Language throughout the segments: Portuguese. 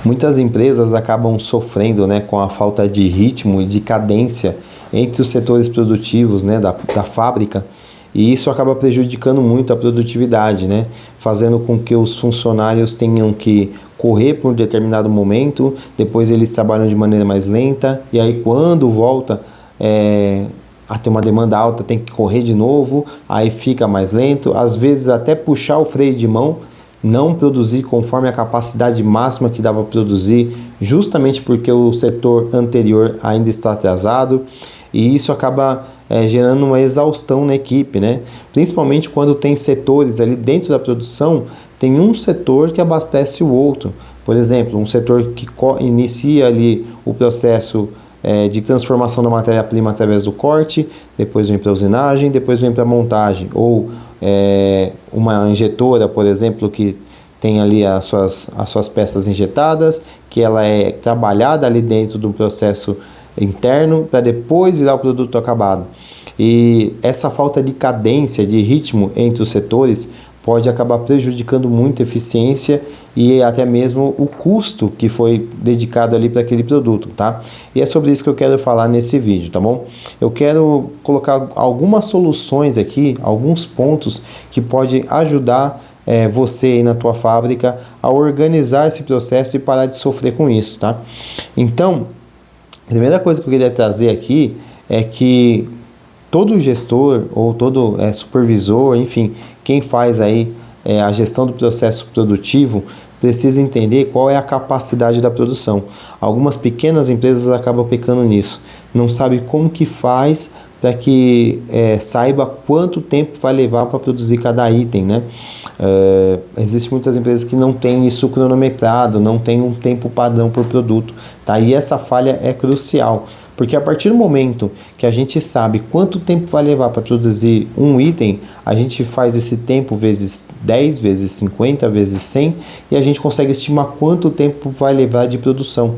Muitas empresas acabam sofrendo, né, com a falta de ritmo e de cadência entre os setores produtivos, né, da fábrica, e isso acaba prejudicando muito a produtividade, né, fazendo com que os funcionários tenham que correr por um determinado momento, depois eles trabalham de maneira mais lenta, e aí quando volta a ter uma demanda alta tem que correr de novo, aí fica mais lento, às vezes até puxar o freio de mão, não produzir conforme a capacidade máxima que dava para produzir, justamente porque o setor anterior ainda está atrasado, e isso acaba gerando uma exaustão na equipe, né? Principalmente quando tem setores ali dentro da produção, tem um setor que abastece o outro. Por exemplo, um setor que inicia ali o processo de transformação da matéria-prima através do corte, depois vem para a usinagem, depois vem para a montagem, ou uma injetora, por exemplo, que tem ali as suas peças injetadas, que ela é trabalhada ali dentro do processo interno para depois virar o produto acabado. E essa falta de cadência, de ritmo entre os setores pode acabar prejudicando muito a eficiência e até mesmo o custo que foi dedicado ali para aquele produto, tá? E é sobre isso que eu quero falar nesse vídeo, tá bom? Eu quero colocar algumas soluções aqui, alguns pontos que pode ajudar você aí na tua fábrica a organizar esse processo e parar de sofrer com isso, tá? Então, a primeira coisa que eu queria trazer aqui é que todo gestor ou todo supervisor, enfim, quem faz aí a gestão do processo produtivo precisa entender qual é a capacidade da produção. Algumas pequenas empresas acabam pecando nisso, não sabe como que faz para que saiba quanto tempo vai levar para produzir cada item, né? Existem muitas empresas que não têm isso cronometrado, não tem um tempo padrão por produto, tá? E essa falha é crucial, porque a partir do momento que a gente sabe quanto tempo vai levar para produzir um item, a gente faz esse tempo vezes 10, vezes 50, vezes 100 e a gente consegue estimar quanto tempo vai levar de produção.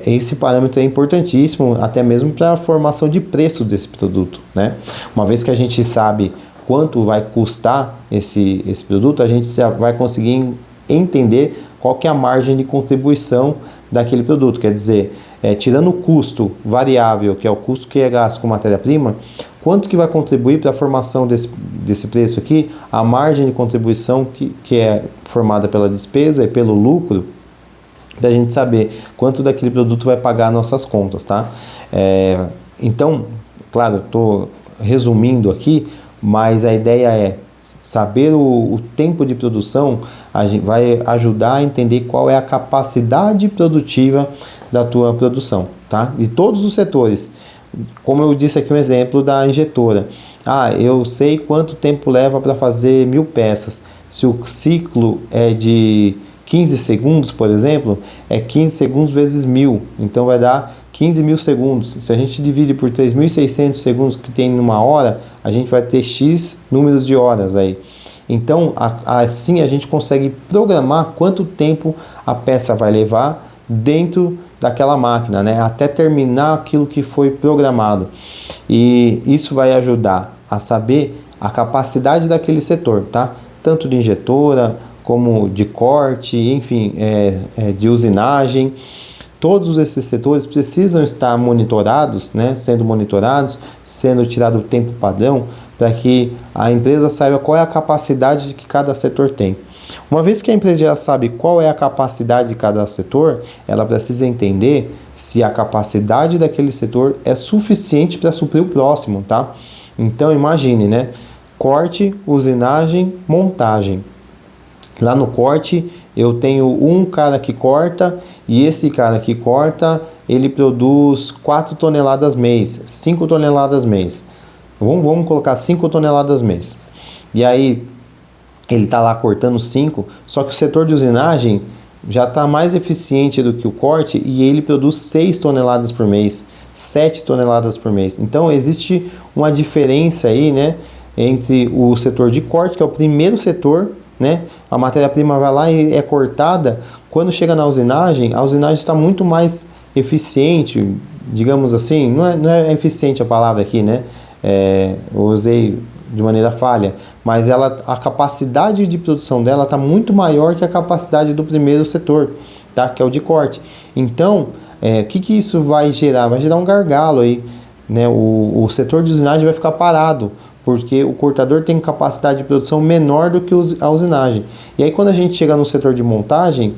Esse parâmetro é importantíssimo até mesmo para a formação de preço desse produto, né? Uma vez que a gente sabe quanto vai custar esse produto, a gente já vai conseguir entender qual que é a margem de contribuição daquele produto. Quer dizer, tirando o custo variável, que é o custo que é gasto com matéria-prima, quanto que vai contribuir para a formação desse preço aqui, a margem de contribuição que é formada pela despesa e pelo lucro, da gente saber quanto daquele produto vai pagar nossas contas, tá? Então, claro, estou resumindo aqui, mas a ideia é saber o tempo de produção, vai ajudar a entender qual é a capacidade produtiva da tua produção, tá? De todos os setores. Como eu disse aqui um exemplo da injetora. Eu sei quanto tempo leva para fazer 1000 peças. Se o ciclo é de 15 segundos, por exemplo, é 15 segundos vezes 1000, então vai dar 15.000 segundos. Se a gente divide por 3.600 segundos que tem numa hora, a gente vai ter X números de horas aí. Então, assim a gente consegue programar quanto tempo a peça vai levar dentro daquela máquina, né? Até terminar aquilo que foi programado. E isso vai ajudar a saber a capacidade daquele setor, tá? Tanto de injetora, como de corte, enfim, de usinagem. Todos esses setores precisam estar monitorados, né, sendo tirado o tempo padrão, para que a empresa saiba qual é a capacidade que cada setor tem. Uma vez que a empresa já sabe qual é a capacidade de cada setor, ela precisa entender se a capacidade daquele setor é suficiente para suprir o próximo, tá? Então imagine, né, corte, usinagem, montagem. Lá no corte eu tenho um cara que corta e esse cara que corta ele produz 4 toneladas mês, 5 toneladas mês. Vamos colocar 5 toneladas mês. E aí ele está lá cortando 5, só que o setor de usinagem já está mais eficiente do que o corte e ele produz 6 toneladas por mês, 7 toneladas por mês. Então existe uma diferença aí, né, entre o setor de corte, que é o primeiro setor, né? A matéria-prima vai lá e é cortada. Quando chega na usinagem, a usinagem está muito mais eficiente, digamos assim, não é eficiente a palavra aqui, né? Eu usei de maneira falha, mas a capacidade de produção dela está muito maior que a capacidade do primeiro setor. tá? Que é o de corte. Então, o que isso vai gerar? Vai gerar um gargalo aí, né? O setor de usinagem vai ficar parado, porque o cortador tem capacidade de produção menor do que a usinagem. E aí quando a gente chega no setor de montagem,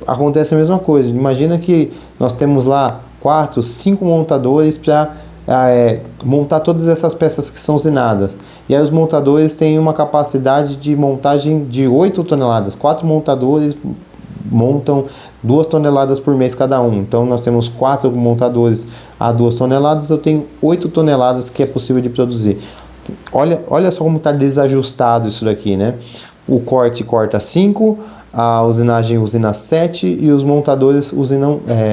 acontece a mesma coisa. Imagina que nós temos lá 4, 5 montadores para montar todas essas peças que são usinadas. E aí os montadores têm uma capacidade de montagem de 8 toneladas. 4 montadores montam 2 toneladas por mês cada um. Então nós temos 4 montadores a 2 toneladas, eu tenho 8 toneladas que é possível de produzir. Olha só como está desajustado isso daqui, né? O corte corta 5, a usinagem usina 7 e os montadores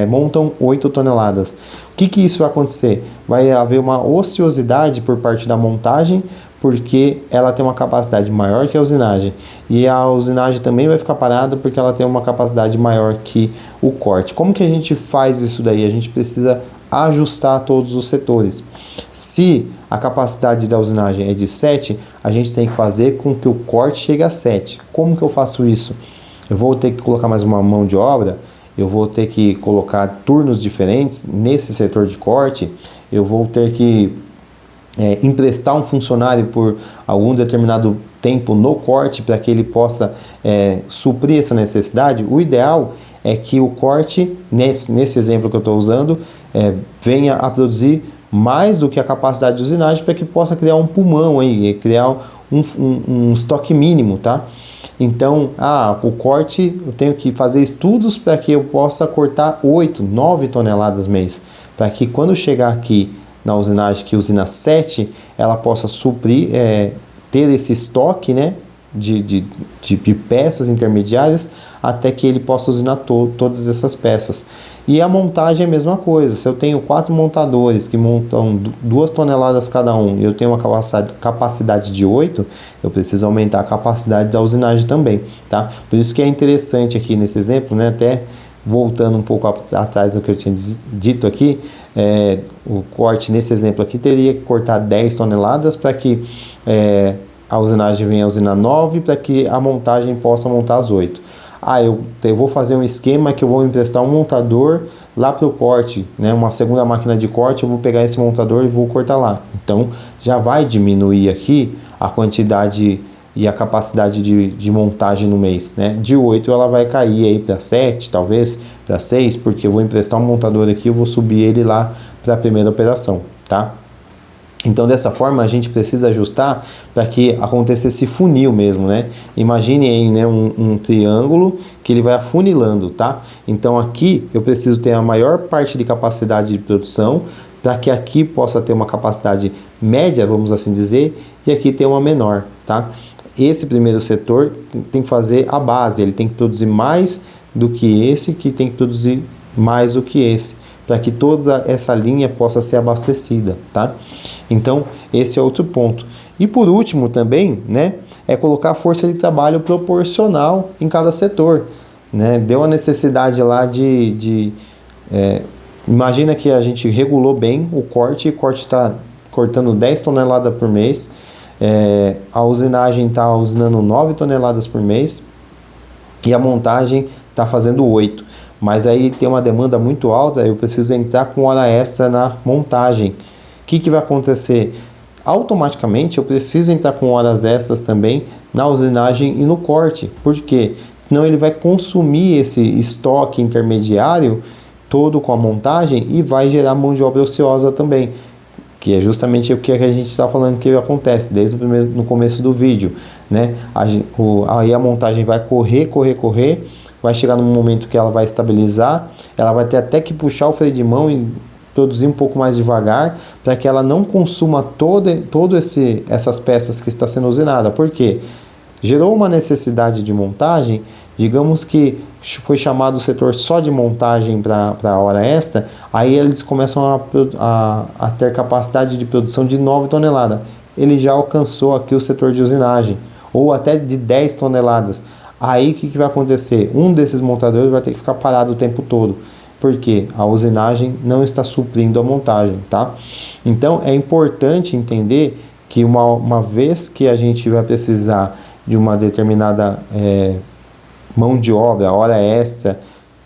montam 8 toneladas. O que isso vai acontecer? Vai haver uma ociosidade por parte da montagem, porque ela tem uma capacidade maior que a usinagem. E a usinagem também vai ficar parada porque ela tem uma capacidade maior que o corte. Como que a gente faz isso daí? A gente precisa ajustar todos os setores. Se a capacidade da usinagem é de 7, a gente tem que fazer com que o corte chegue a 7. Como que eu faço isso? Eu vou ter que colocar mais uma mão de obra, eu vou ter que colocar turnos diferentes nesse setor de corte, eu vou ter que emprestar um funcionário por algum determinado tempo no corte para que ele possa suprir essa necessidade. O ideal é que o corte, nesse exemplo que eu estou usando, venha a mais do que a capacidade de usinagem para que possa criar um pulmão aí, criar um estoque mínimo, tá? Então, o corte, eu tenho que fazer estudos para que eu possa cortar 8, 9 toneladas mês, para que quando chegar aqui na usinagem que usina 7, ela possa suprir, ter esse estoque, né, de peças intermediárias até que ele possa usinar todas essas peças. E a montagem é a mesma coisa. Se eu tenho 4 montadores que montam 2 toneladas cada um e eu tenho uma capacidade de 8, eu preciso aumentar a capacidade da usinagem também, tá? Por isso que é interessante aqui nesse exemplo, né, até voltando um pouco atrás do que eu tinha dito aqui, o corte nesse exemplo aqui teria que cortar 10 toneladas para que a usinagem venha a usinar 9, para que a montagem possa montar as 8. Eu vou fazer um esquema que eu vou emprestar um montador lá para o corte, né, uma segunda máquina de corte, eu vou pegar esse montador e vou cortar lá. Então já vai diminuir aqui a quantidade e a capacidade de montagem no mês, né? De 8 ela vai cair aí para 7, talvez para 6, porque eu vou emprestar um montador aqui, eu vou subir ele lá para a primeira operação, tá? Então dessa forma a gente precisa ajustar para que aconteça esse funil mesmo, né? Imagine aí, né, um triângulo que ele vai afunilando, tá? Então aqui eu preciso ter a maior parte de capacidade de produção para que aqui possa ter uma capacidade média, vamos assim dizer, e aqui ter uma menor, tá? Esse primeiro setor tem que fazer a base, ele tem que produzir mais do que esse, que tem que produzir mais do que esse, para que toda essa linha possa ser abastecida, tá? Então, esse é outro ponto. E por último também, né, é colocar a força de trabalho proporcional em cada setor, né? Deu a necessidade lá imagina que a gente regulou bem o corte está cortando 10 toneladas por mês, a usinagem está usinando 9 toneladas por mês e a montagem está fazendo 8. Mas aí tem uma demanda muito alta, eu preciso entrar com hora extra na montagem. O que vai acontecer? Automaticamente eu preciso entrar com horas extras também na usinagem e no corte. Por quê? Senão ele vai consumir esse estoque intermediário todo com a montagem e vai gerar mão de obra ociosa também. Que é justamente o que a gente está falando que acontece desde no começo do vídeo, né? Aí a montagem vai correr, vai chegar num momento que ela vai estabilizar, ela vai ter até que puxar o freio de mão e produzir um pouco mais devagar para que ela não consuma essas peças que está sendo usinada. Por quê? Gerou uma necessidade de montagem, digamos que foi chamado o setor só de montagem para a hora extra, aí eles começam a ter capacidade de produção de 9 toneladas. Ele já alcançou aqui o setor de usinagem, ou até de 10 toneladas. Aí o que vai acontecer? Um desses montadores vai ter que ficar parado o tempo todo, porque a usinagem não está suprindo a montagem, tá? Então é importante entender que uma vez que a gente vai precisar de uma determinada mão de obra, hora extra,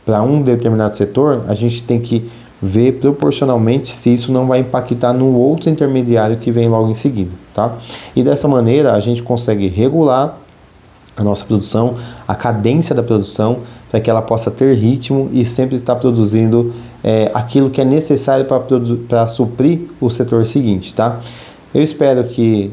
para um determinado setor, a gente tem que ver proporcionalmente se isso não vai impactar no outro intermediário que vem logo em seguida, tá? E dessa maneira a gente consegue regular a nossa produção, a cadência da produção, para que ela possa ter ritmo e sempre estar produzindo aquilo que é necessário para suprir o setor seguinte, tá? Eu espero que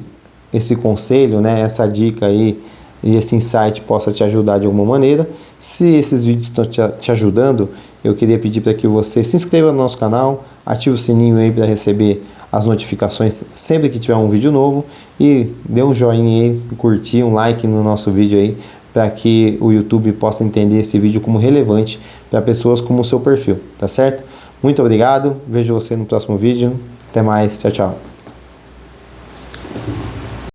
esse conselho, né, essa dica aí e esse insight possa te ajudar de alguma maneira. Se esses vídeos estão te ajudando, eu queria pedir para que você se inscreva no nosso canal, ative o sininho aí para receber as notificações sempre que tiver um vídeo novo e dê um joinha aí, curtir, um like no nosso vídeo aí, para que o YouTube possa entender esse vídeo como relevante para pessoas como o seu perfil, tá certo? Muito obrigado, vejo você no próximo vídeo, até mais, tchau, tchau.